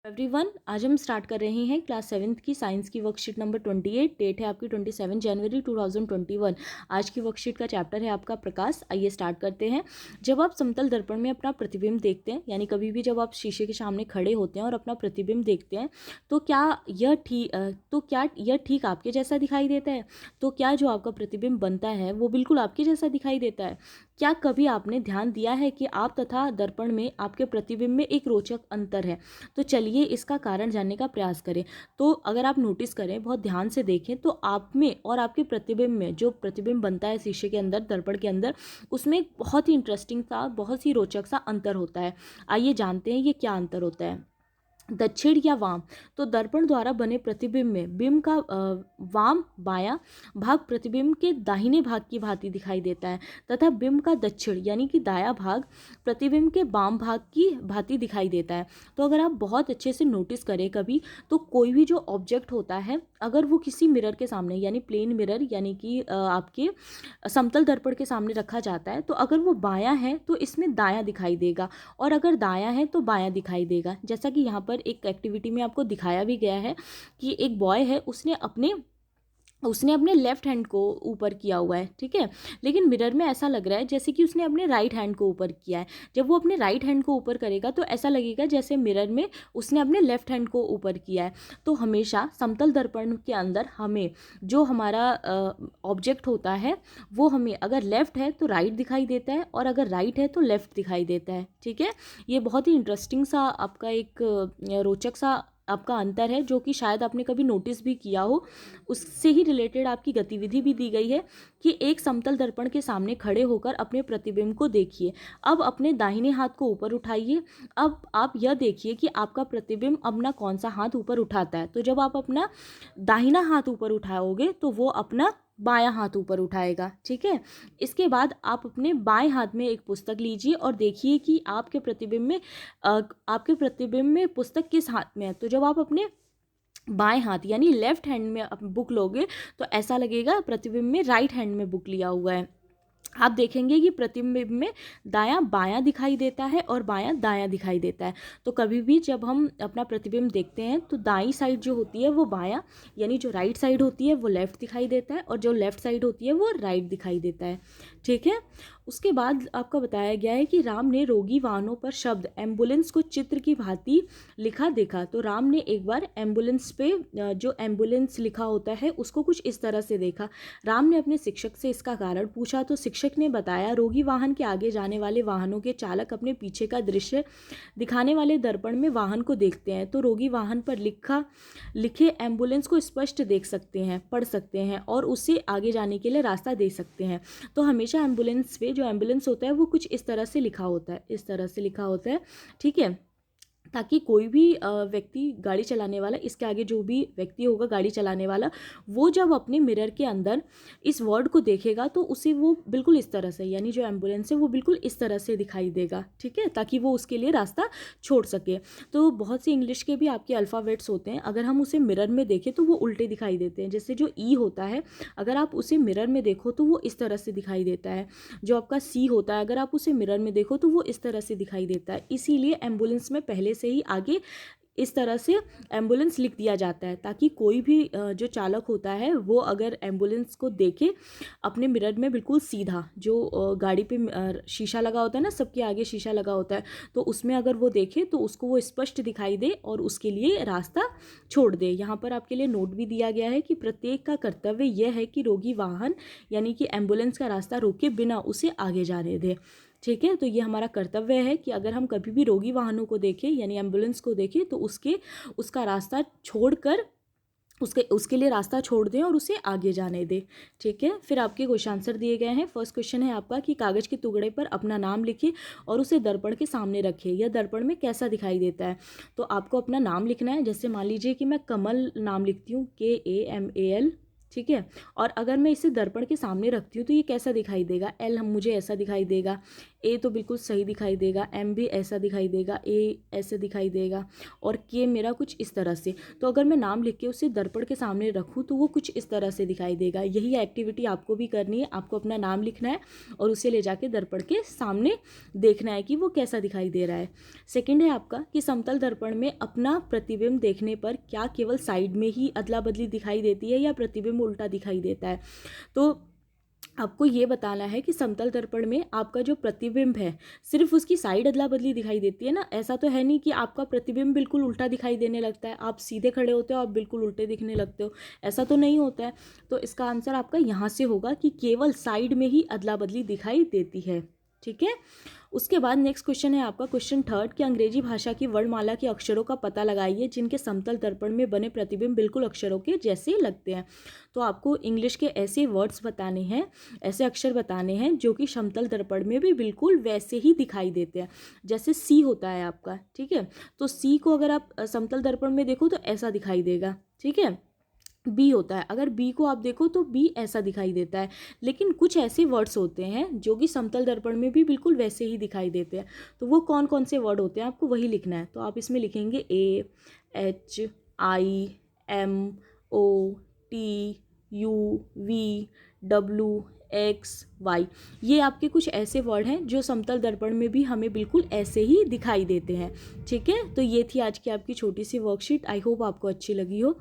Everyone, आज हम start कर रहे हैं क्लास 7th की साइंस की वर्कशीट नंबर 28। डेट है आपकी 27 जनवरी 2021। आज की वर्कशीट का चैप्टर है आपका प्रकाश। आइए स्टार्ट करते हैं। जब आप समतल दर्पण में अपना प्रतिबिंब देखते हैं, यानी कभी भी जब आप शीशे के सामने खड़े होते हैं और अपना प्रतिबिंब देखते हैं, तो क्या यह ठीक आपके जैसा दिखाई देता है? तो क्या जो आपका प्रतिबिंब बनता है वो बिल्कुल आपके जैसा दिखाई देता है? क्या कभी आपने ध्यान दिया है कि आप तथा दर्पण में आपके प्रतिबिंब में एक रोचक अंतर है? तो चलिए इसका कारण जानने का प्रयास करें। तो अगर आप नोटिस करें, बहुत ध्यान से देखें, तो आप में और आपके प्रतिबिंब में, जो प्रतिबिंब बनता है शीशे के अंदर, दर्पण के अंदर, उसमें एक बहुत ही इंटरेस्टिंग सा, बहुत ही रोचक सा अंतर होता है। आइए जानते हैं ये क्या अंतर होता है। दक्षिण या वाम, तो दर्पण द्वारा बने प्रतिबिंब में बिंब का वाम बायां भाग प्रतिबिंब के दाहिने भाग की भांति दिखाई देता है, तथा बिंब का दक्षिण यानी कि दायां भाग प्रतिबिंब के वाम भाग की भांति दिखाई देता है। तो अगर आप बहुत अच्छे से नोटिस करें कभी, तो कोई भी जो ऑब्जेक्ट होता है, अगर वो किसी मिरर के सामने, यानी प्लेन मिरर, यानी कि आपके समतल दर्पण के सामने रखा जाता है, तो अगर वो बायां है तो इसमें दायां दिखाई देगा, और अगर दायां है तो बायां दिखाई देगा। जैसा कि यहाँ पर एक एक्टिविटी में आपको दिखाया भी गया है कि एक बॉय है, उसने अपने लेफ्ट हैंड को ऊपर किया हुआ है, ठीक है, लेकिन मिरर में ऐसा लग रहा है जैसे कि उसने अपने राइट हैंड को ऊपर किया है। जब वो अपने राइट हैंड को ऊपर करेगा तो ऐसा लगेगा जैसे मिरर में उसने अपने लेफ्ट हैंड को ऊपर किया है। तो हमेशा समतल दर्पण के अंदर हमें जो हमारा ऑब्जेक्ट होता है, वो हमें अगर लेफ्ट है तो राइट दिखाई देता है, और अगर राइट है तो लेफ्ट दिखाई देता है, ठीक है। ये बहुत ही इंटरेस्टिंग सा आपका एक रोचक सा आपका अंतर है, जो कि शायद आपने कभी नोटिस भी किया हो। उससे ही रिलेटेड आपकी गतिविधि भी दी गई है कि एक समतल दर्पण के सामने खड़े होकर अपने प्रतिबिंब को देखिए। अब अपने दाहिने हाथ को ऊपर उठाइए। अब आप यह देखिए कि आपका प्रतिबिंब अपना कौन सा हाथ ऊपर उठाता है। तो जब आप अपना दाहिना हाथ ऊपर उठाओगे तो वो अपना बायां हाथ ऊपर उठाएगा, ठीक है। इसके बाद आप अपने बाएं हाथ में एक पुस्तक लीजिए और देखिए कि आपके प्रतिबिंब में पुस्तक किस हाथ में है। तो जब आप अपने बाएं हाथ यानी लेफ्ट हैंड में बुक लोगे तो ऐसा लगेगा प्रतिबिंब में राइट हैंड में बुक लिया हुआ है। आप देखेंगे कि प्रतिबिंब में दायां बायां दिखाई देता है और बायां दायां दिखाई देता है। तो कभी भी जब हम अपना प्रतिबिंब देखते हैं तो दाईं साइड जो होती है वो बायां, यानी जो राइट साइड होती है वो लेफ्ट दिखाई देता है, और जो लेफ्ट साइड होती है वो राइट दिखाई देता है, ठीक है। उसके बाद आपका बताया गया है कि राम ने रोगी वाहनों पर शब्द एम्बुलेंस को चित्र की भांति लिखा देखा। तो राम ने एक बार एम्बुलेंस पे जो एम्बुलेंस लिखा होता है उसको कुछ इस तरह से देखा। राम ने अपने शिक्षक से इसका कारण पूछा, तो शिक्षक ने बताया, रोगी वाहन के आगे जाने वाले वाहनों के चालक अपने पीछे का दृश्य दिखाने वाले दर्पण में वाहन को देखते हैं, तो रोगी वाहन पर लिखे एम्बुलेंस को स्पष्ट देख सकते हैं, पढ़ सकते हैं, और उससे आगे जाने के लिए रास्ता दे सकते हैं। तो हमेशा एम्बुलेंस पे जो एम्बुलेंस होता है वो कुछ इस तरह से लिखा होता है, इस तरह से लिखा होता है, ठीक है, ताकि कोई भी व्यक्ति गाड़ी चलाने वाला, इसके आगे जो भी व्यक्ति होगा गाड़ी चलाने वाला, वो जब अपने मिरर के अंदर इस वर्ड को देखेगा तो उसे वो बिल्कुल इस तरह से, यानी जो एम्बुलेंस है वो बिल्कुल इस तरह से दिखाई देगा, ठीक है, ताकि वो उसके लिए रास्ता छोड़ सके। तो बहुत सी इंग्लिश के भी आपके अल्फ़ाबेट्स होते हैं, अगर हम उसे मिरर में देखें तो वो उल्टे दिखाई देते हैं। जैसे जो ई होता है, अगर आप उसे मिरर में देखो तो वो इस तरह से दिखाई देता है। जो आपका सी होता है, अगर आप उसे मिरर में देखो तो वो इस तरह से दिखाई देता है। इसीलिए एम्बुलेंस में पहले से ही आगे इस तरह से एम्बुलेंस लिख दिया जाता है, ताकि कोई भी जो चालक होता है वो अगर एम्बुलेंस को देखे अपने मिरर में बिल्कुल सीधा, जो गाड़ी पे शीशा लगा होता है ना, सबके आगे शीशा लगा होता है, तो उसमें अगर वो देखे तो उसको वो स्पष्ट दिखाई दे और उसके लिए रास्ता छोड़ दे। यहाँ पर आपके लिए नोट भी दिया गया है कि प्रत्येक का कर्तव्य यह है कि रोगी वाहन यानी कि एम्बुलेंस का रास्ता रोके बिना उसे आगे जाने दे, ठीक है। तो ये हमारा कर्तव्य है कि अगर हम कभी भी रोगी वाहनों को देखें यानी एम्बुलेंस को देखें तो उसका रास्ता छोड़कर उसके लिए रास्ता छोड़ दें और उसे आगे जाने दें, ठीक है। फिर आपके क्वेश्चन आंसर दिए गए हैं। फर्स्ट क्वेश्चन है आपका कि कागज़ के टुकड़े पर अपना नाम लिखिए और उसे दर्पण के सामने रखिए। यह दर्पण में कैसा दिखाई देता है? तो आपको अपना नाम लिखना है। जैसे मान लीजिए कि मैं कमल नाम लिखती हूँ, KAMAL, ठीक है। और अगर मैं इसे दर्पण के सामने रखती हूँ तो ये कैसा दिखाई देगा, एल हम मुझे ऐसा दिखाई देगा, ए तो बिल्कुल सही दिखाई देगा, एम भी ऐसा दिखाई देगा, ए ऐसे दिखाई देगा, और के मेरा कुछ इस तरह से। तो अगर मैं नाम लिख के उसे दर्पण के सामने रखूँ तो वो कुछ इस तरह से दिखाई देगा। यही एक्टिविटी आपको भी करनी है, आपको अपना नाम लिखना है और उसे ले जाके दर्पण के सामने देखना है कि वो कैसा दिखाई दे रहा है। सेकंड है आपका कि समतल दर्पण में अपना प्रतिबिंब देखने पर क्या केवल साइड में ही अदला बदली दिखाई देती है या प्रतिबिंब उल्टा दिखाई देता है। तो आपको ये बताना है कि समतल दर्पण में आपका जो प्रतिबिंब है सिर्फ उसकी साइड अदला बदली दिखाई देती है ना, ऐसा तो है नहीं कि आपका प्रतिबिंब बिल्कुल उल्टा दिखाई देने लगता है, आप सीधे खड़े होते हो आप बिल्कुल उल्टे दिखने लगते हो, ऐसा तो नहीं होता है। तो इसका आंसर आपका यहाँ से होगा कि केवल साइड में ही अदला बदली दिखाई देती है। ठीक है। उसके बाद नेक्स्ट क्वेश्चन है आपका क्वेश्चन थर्ड कि अंग्रेजी भाषा की वर्णमाला के अक्षरों का पता लगाइए जिनके समतल दर्पण में बने प्रतिबिंब बिल्कुल अक्षरों के जैसे लगते हैं। तो आपको इंग्लिश के ऐसे वर्ड्स बताने हैं, ऐसे अक्षर बताने हैं जो कि समतल दर्पण में भी बिल्कुल वैसे ही दिखाई देते हैं। जैसे सी होता है आपका, ठीक है, तो सी को अगर आप समतल दर्पण में देखो तो ऐसा दिखाई देगा। ठीक है। बी होता है, अगर बी को आप देखो तो बी ऐसा दिखाई देता है। लेकिन कुछ ऐसे वर्ड्स होते हैं जो कि समतल दर्पण में भी बिल्कुल वैसे ही दिखाई देते हैं। तो वो कौन कौन से वर्ड होते हैं आपको वही लिखना है। तो आप इसमें लिखेंगे A, H, I, M, O, T, U, V, W, X, Y. ये आपके कुछ ऐसे वर्ड हैं जो समतल दर्पण में भी हमें बिल्कुल ऐसे ही दिखाई देते हैं। ठीक है। तो ये थी आज की आपकी छोटी सी वर्कशीट। आई होप आपको अच्छी लगी हो।